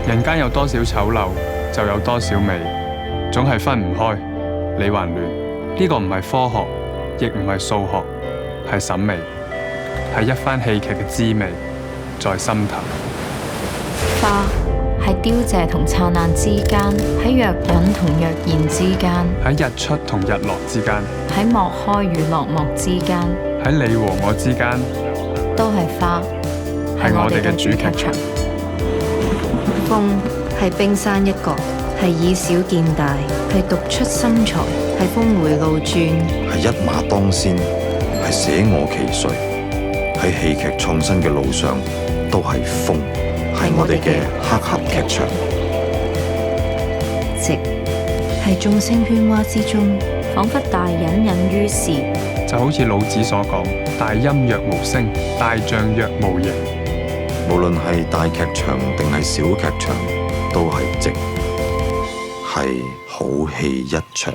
人間有多少醜陋，就有多少美，總係分唔開。理還亂，呢個唔係科學，亦唔係數學，係審美，係一番戲劇嘅滋味，在心頭。花喺凋謝同燦爛之間，喺若隱同若現之間，喺日出同日落之間，喺幕開與落幕之間，喺你和我之間，都係花，係我哋嘅主劇場。風係冰山一角，係以小見大，係讀出心裁，係峰迴路轉，係一馬當先，係捨我其誰。喺戲劇創新嘅路上，都係風，係我哋嘅黑盒劇場。夕係眾聲喧嘩之中，彷彿大隱隱於市，就好似老子所講：大音若無聲，大象若無形。無論係大劇場定係小劇場，都係夕，係好戲一場。